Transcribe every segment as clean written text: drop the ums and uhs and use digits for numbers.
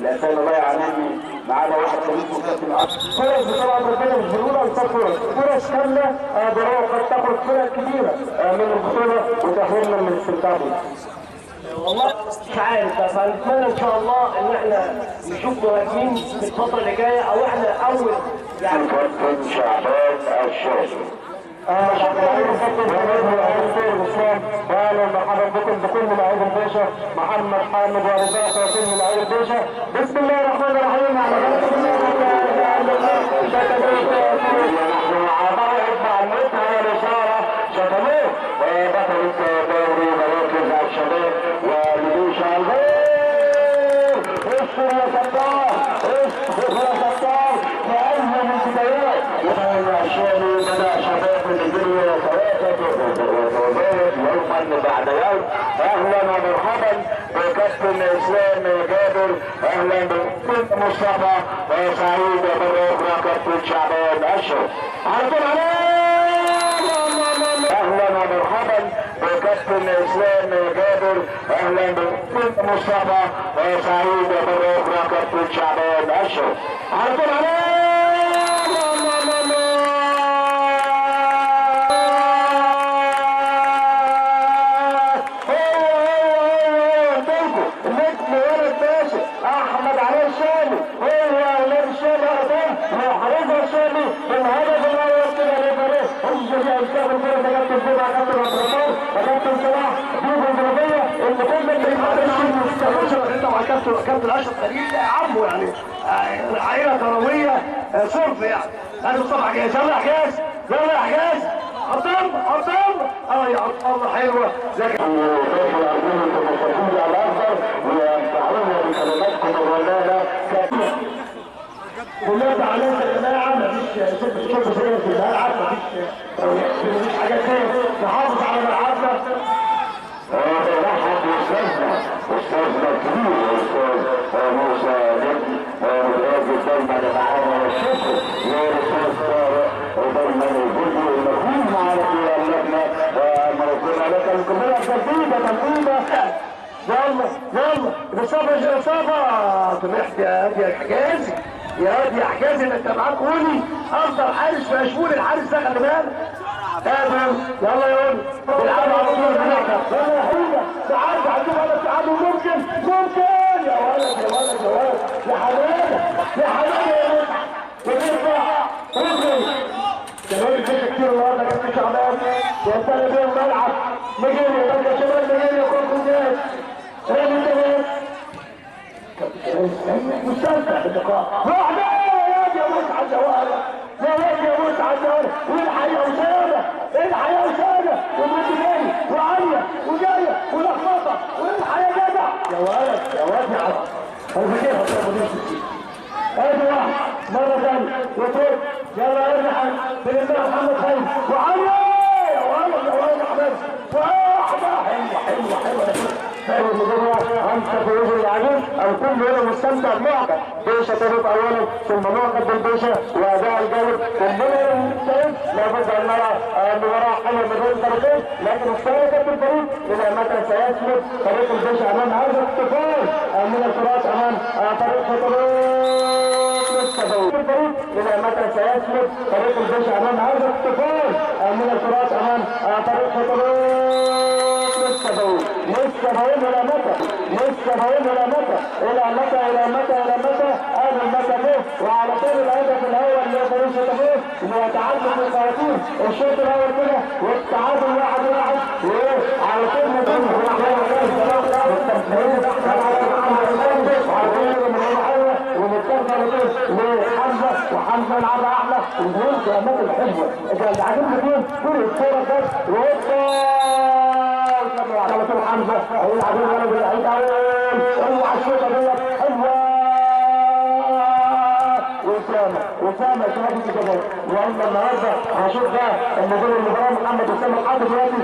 الاسامي ضايعه مني، معانا واحد خليفه وكابتن فرص طبعا ربنا مش بيقول انصاف فرص كامله ضروري قد تخرج فرق كبيره من البطوله وتاهلنا من الاستمتاع بيها. والله مش عارف، بس هنتمنى ان شاء الله ان احنا نشوف مهاجمين في الفتره اللي جايه، او احنا اول يعني كابتن شعبان الشاذلي. اهلا ومرحبا بكم بكل لاعبي الباشا محمد حامد ورزاق وكل لاعبي الباشا. بسم الله الرحمن الرحيم. على بركه الله نحن موعد مع المنتهى الاشاره شتموه بطل الدوري مراكز الشباب والباشا الغير اشكر يا ستار اشكر يا ستار لأجل من بدايات الشامي بدا شباب الدنيا يوما بعد يوم. اهلا ومرحبا بكابتن اسلام جابر، اهلا بكابتن مصطفى سعيد مره اخرى كابتن شعبان اشرف على طول اهلا ومرحبا بكابتن اسلام جابر، اهلا بكابتن مصطفى سعيد مره اخرى كابتن شعبان اشرف على طول احمد علي الشامي هو اولاد الشامي اقدام وحارسها الشامي بالهدف الاول كده لفريق الجزائر الكابتن كده كابتن سيدنا كابتن عبد الرحمن وكابتن صلاح دي الجنوبيه اللي كنا بنتكلم مع كابتن اشرف خليل عمه يعني عائله كرويه صرف يعني. هذا مصطفى حجاز، يلا يا حجاز يلا يا حجاز حطم يا الله حلوه لكن على الافضل وينفعونا بكلماتكم الرنانه كلها علينا يا جماعه. مفيش شوف سرير في الملعب، مفيش حاجه ثانيه، نحافظ على ملعبنا. نرحب باستاذنا الكبير الاستاذ موسى نجم متواجد دايما معانا والشكر للاستاذ طارق ودايما الفيديو المفهوم معنا في اللجنه ومرضنا لك الجمهوريه تنفيذه يلا اصابه سمحت يا حجازي يا حجازي انت معاك ولي افضل حارس في اشمول الحارس ده خلي بالك. يلا يا ولي بيلعبوا على طول هناك. يلا يا حبيبي تعالوا عندكم ولا تعالوا ممكن يا ولد يا حبيبي يا متعه وترفع شباب الفكره كتير النهارده كابتن شعبان ينتهي بيهم الملعب. مجري يا شباب مجري يا كوكوزات رامي ده مستمتع باللقاء. واحدة يا متعة جوالة يا متعة جوالة والحياة وسادة والمد جاي وعالية وجاية ولخبطة والحياة جدع يا ولد يا الفكير هتلاقي مدير ستين. ادي واحد مرة ثانية وترك يلا ارجع بالله محمد خير وعالية يا ولد يا حبيبي واحدة حلوة خير المدرع انت في وجه اللاعبين الكل هنا مستمتع معك بيشا تضيف اولا ثم معقد بالبيشا واداء الجانب كلنا مستعد لابد ان نرى مباراه حلوه من بين الطرفين، لكن السياسه بالفريق الى متى سيسلك فريق البيشا امام هذا الطوفان من الفرات امام فريق الفريق الى متى سيسلك فريق البيشا امام هذا الطوفان من الفرات امام فريق لسه بقول الى متى هذا المتى فيه وعلى طول الهدف الاول اللي يقدر يشوط فيه ويتعدد الخواتيم الشوط الاول كده والتعادل 1-1 وعلى طول وحمزه يلعبها احلى ونقول كلمات الحلوه اللي عاجبني فيهم كل الصوره بس على طول حمزه هيلعب الولد اللعيب اوعى الشوطه ديت حلوه وسامه شباب الجزائر. واما النهارده هشوف بقى المدير المباراه محمد اسامه الحاضر دلوقتي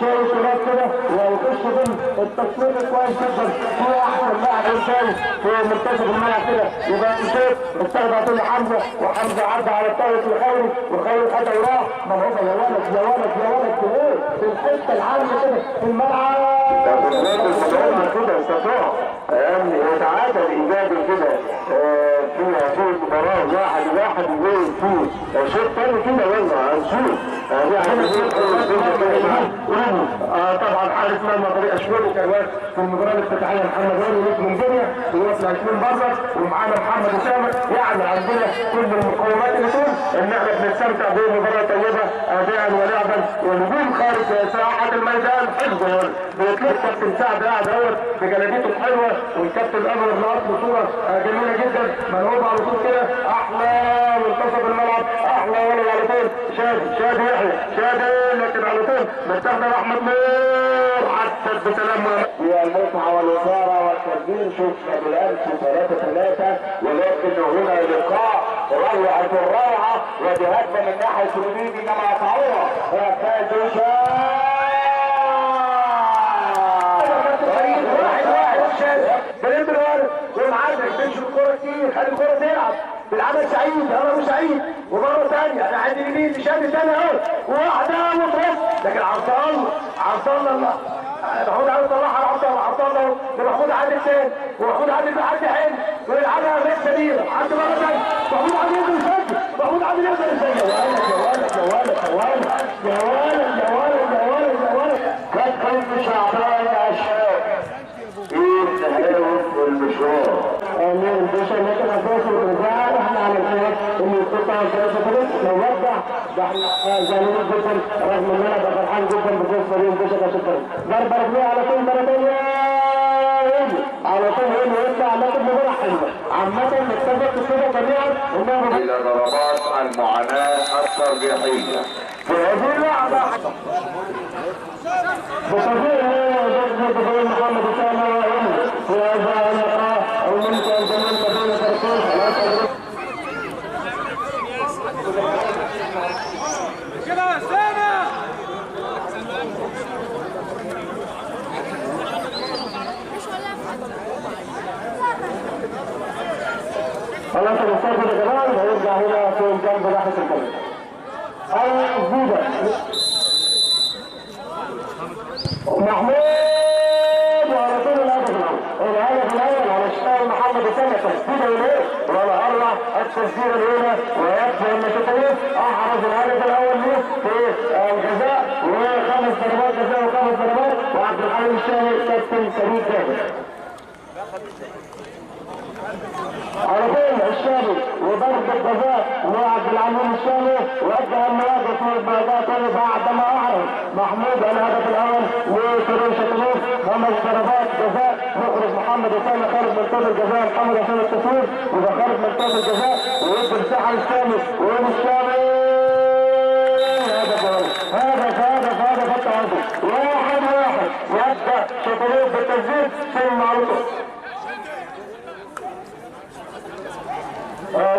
شايل الشباب كده ويخش ضمن التصوير كويس جدا هو احسن لاعب شايف في منتصف الملعب كده يبقى شايف استخدم عطيه حمزه وحمزه عدى على الطاوله لخيري وخيري خدها وراح مرهوبه يا ولد ايه في الحته العاليه كده في الملعب كده استطاع يتعادل ايجابي واحد يقول فوز شوط تاني كده يلا هنشوف طبعا حارس مرمى فريق اشوال كان واقف في المباراه الافتتاحيه محمد هاني نجم الدنيا ووصل 20 برصه ومعانا محمد اسامه يعني عندنا كل المقومات اللي تقول ان احنا بنستمتع بمباراه طيبه اداء ولعبا ونجوم خارج ساحه الميدان حفظا بيطلق كابتن سعد قاعد اهوت بجلابيته الحلوه والكابتن انور نقط بصوره جميله جدا منهوب على طول كده احلى منتصف الملعب احلى ولد على طول شادي يحيى شادي لكن على طول مستخدم احمد نور عدت بسلام هي المتعه والاثاره والتسجيل شفنا بالامس 3-3 ولكن هنا لقاء روعه الروعه وبهجمه من ناحيه اليمين انما قطعوها فاز بلم الولد ومعدك تمشي الكوره كتير خلي الكوره تلعب بالعمل سعيد يلا ابو سعيد ومره ثانيه انا عندي اليمين لشادي ثاني اهو وواحده وترس لكن عبد الله محمود عادل طلعها لعبد الله لمحمود عادل ثاني ومحمود عادل بيعدي حلو ويلعبها غير سليمه عدى مره ثانيه محمود عادل يقدر يسجل محمود عادل يقدر يسجل يا ولد كانت كل شعبان اشهر والمشوار امين باشا لكن اساسا الرجال احنا على الخير ان القطاع الثلاثه فريق لو وضع ده احنا زعلانين جدا رغم ان انا فرحان جدا بفوز فريق باشا كاس الفريق ضربه ركنيه على طول مره ثانيه على طول ويطلع لكن مباراه حلوه عامه نتفق كده جميعا انها الى ضربات المعاناه الترجيحيه في هذه اللعبه بصديق محمد اسامه في هذا اللقاء الممتع الجميل بين فريقين كده اسامه خلاص المستقبل يا جماعه هيرجع هنا في جنب ناحيه الكاميرا الزيدة محمود وعلى طول الهدف الاول على شمال محمد اسامه تسديده يمين ونهرنا التسديده الاولى ويكفي ان شوطين احرز الهدف الاول ليه في الجزاء وخمس ضربات جزاء وخمس ضربات وعبد الحليم الشامي كابتن فريق جابر على طول الشامي وضربة جزاء وعبد العليم الشامي وجه المواجهة في البعدات بعد ما اعرض محمود الهدف الاول لفريق شطلوف خمس ضربات جزاء مخرج محمد اسامه خارج من طول الجزاء محمد عشان التصوير واذا خارج من طول الجزاء ويدي مساحه للشامي وين الشامي هدف التعادل 1-1 يبدا شطلوف بالتسديد ثم معروف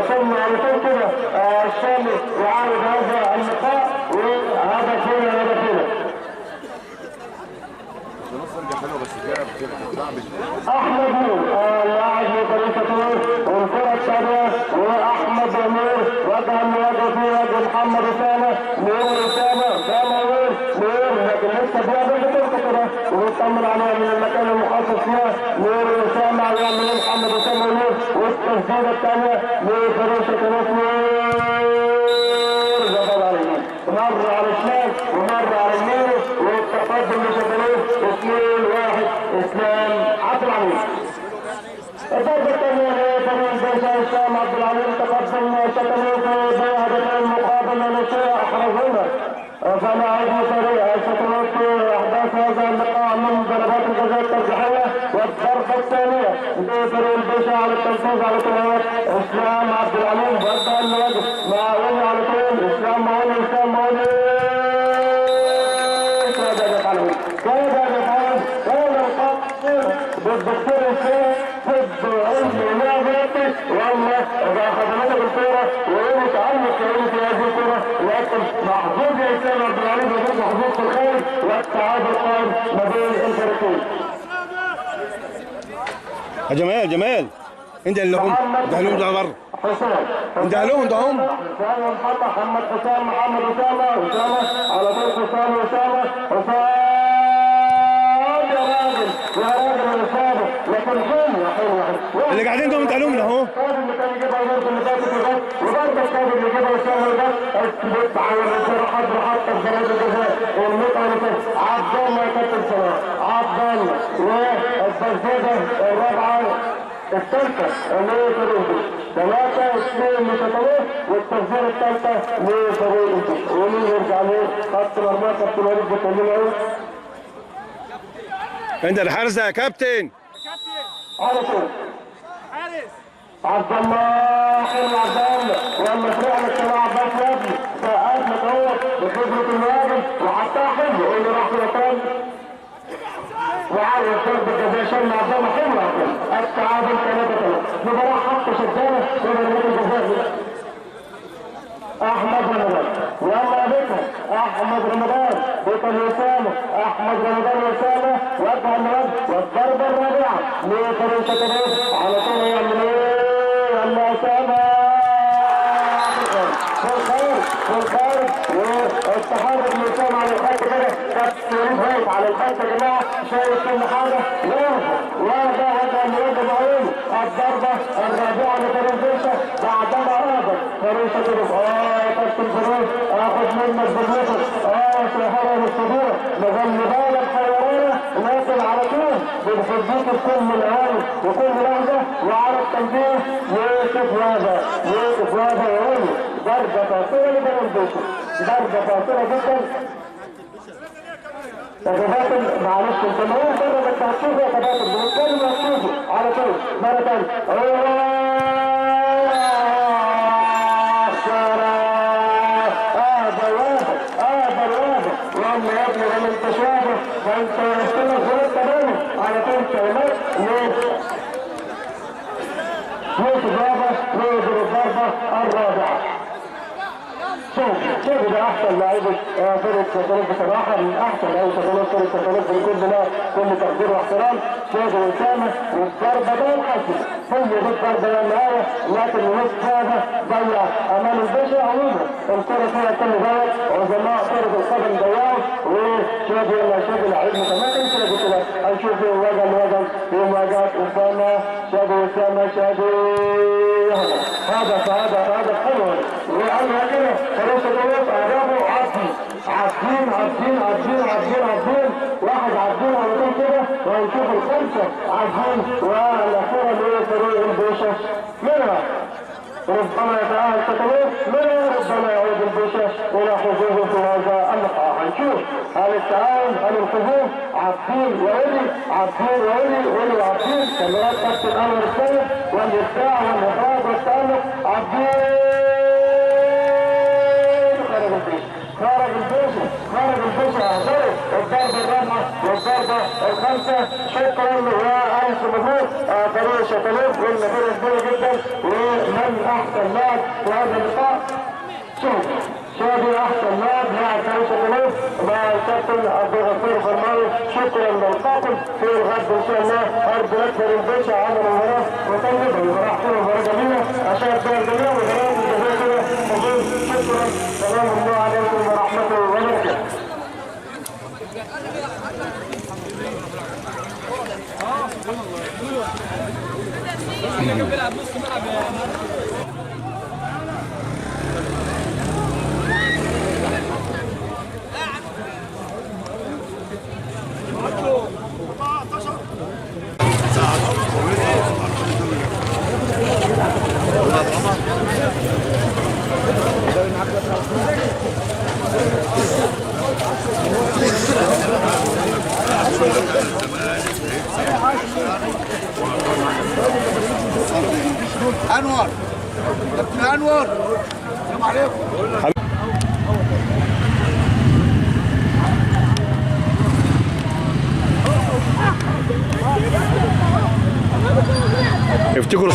ثم على طول كده الشامي يعارض هذا اللقاء وهدف هنا احمد نور لاعب لفريق شطلوف والكره الثانيه واحمد نور وجه المواجهه في وجه محمد اسامه نور لكن لسه بيعمل بطولته كده وبيطمن عليها من المكان المخصص فيها نور اسامه يعمل محمد اسامه نور والتسديده الثانيه لفريق شطلوف زبط على اليمين مره على الشمال ومره على اليمين والتقدم لشطلوف 2-1 اسلام عبد العليم. الضربه الثانيه لفريق باشا اسلام عبد العليم تقدم شطلوف بهدفين مقابل لشيء احرزهما فلاعب سريع شطلوف احداث هذا اللقاء من ضربات الجزاء الترجيحيه والضربه الثانيه لفريق باشا على التنفيذ على طول اسلام عبد العليم وجه المواجهه مع ولي على طول اسلام مولي بالدكتور الشيخ ضد علم لعبتي والله اذا اخذنا بالكوره وهو متعمق في هذه الكوره لكن محظوظ يا اسلام عبد العليم وجود محظوظ في الخارج والتعادل قائم ما بين الفريقين. يا جمال انت اللي هم دهلوهم ده بره دهلوهم ده هم محمد حسام اسامه على طول اسامه يا راجل اسامه لكن حلوه اللي قاعدين دول دهلوهم ده اهو اللي كان يجيبها الارض اللي فاتت وضربه الكاد اللي كده يسوي ده بص على الجراحات حتى في ضربات الجزاء والمتعه عبد الله كابتن صلاح عبد الله والتسديده الرابعه الثالثه اللي هي فريق 3-2 لشطرات والتسديده الثالثه لفريق ومين يرجع له خط مرمى كابتن وليد بتقول له عند الحارس يا كابتن على طول حارس عبد الله حلو عبد الله ولما طلع لك طلع عباس يا ابني سقف لك اهو بخبره المهاجم وحطها حلو يقول له راح في مكان وعاوز ضربه جزاء شن عبد الله حلو عبد الله التعادل 3-3 مباراه حتى شدانه وضربات الجزاء احمد رمضان يلا يا بكر احمد رمضان بكر وسامه احمد رمضان وسامه وجه الوجه والضربه الرابعه لفريق شطرات على طول يعمل ايه يلا اسامه في الخارج والتحرك من اسامه على الخط كده كابتن واقف على الخط يا جماعه شايف كل حاجه واقف وجه الوجه بعينه الضربه الرابعه لفريق بيشا بعدما اهدر فريق شطرات كابتن فاروق اخد منك بالنصر سيحرر الصدور مغلي بالك حيوانه نازل على طول بنحبيك بكل من العالم وكل لحظه وعلى التنبيه يوسف هذا يقول ضربه قاصره لبنان بيشا ضربه قاصره جدا يا كباتن معلش انت ما هو ضربه انت هتشوفه يا كباتن بنتكلم هتشوفه على طول مره ثانيه لما يا ابني لما انت شايفه فانت يستلم غلط تماما على طول كلمات يوسف يضرب الضربه الرابعه شوف ده احسن لعيبه فرقه شطرات بصراحه من احسن لعيبه شطرات فرقه شطرات في كل تقدير واحترام شادي وسامه والضربه ده الحسن هي دي الضربه النهايه لكن الوسط هذا ضيع امام الباشا عموما الكره فيها كل ضيق عظماء كره القدم ضيعوا وشادي ولا شادي لعيب متمكن كده قلت لك هنشوف وجه لوجه في مواجهه اسامه شادي وسامه شادي هذا حلو وقالها كده فريق شطرات اعرابه عابدين واحد عابدين على طول كده وهنشوف الخمسه عابدين والاخيره اللي هي فريق الباشا منها ربما يتأهل شطرات منها ربما يعود الباشا الى حظوظه في هذا اللقاء هنشوف هل التأهل هل الحظوظ عابدين ولي عابدين كاميرات كابتن انور السيد والابداع والاخراج والتألق عابدين خارج الباشا اهدره الضربه الرابعه والضربه الخامسه شكرا والف مبروك فريق شطرات والنتيجه كبيره جدا ومن احسن لاعب في هذا اللقاء شادي احسن لاعب فريق شطرات مع الكابتن عبد الغفور فرماوي شكرا للقاكم في الغد ان شاء الله ارض اكبر الباشا عمل المباراه وطيب المباراه حلوه مباراه جميله عشان الدول الجميله وغيرها من الجزائر كده شكرا سلام الله عليكم ورحمته وبركاته. بيلعب نص ملعب انور كابتن انور السلام عليكم. افتكروا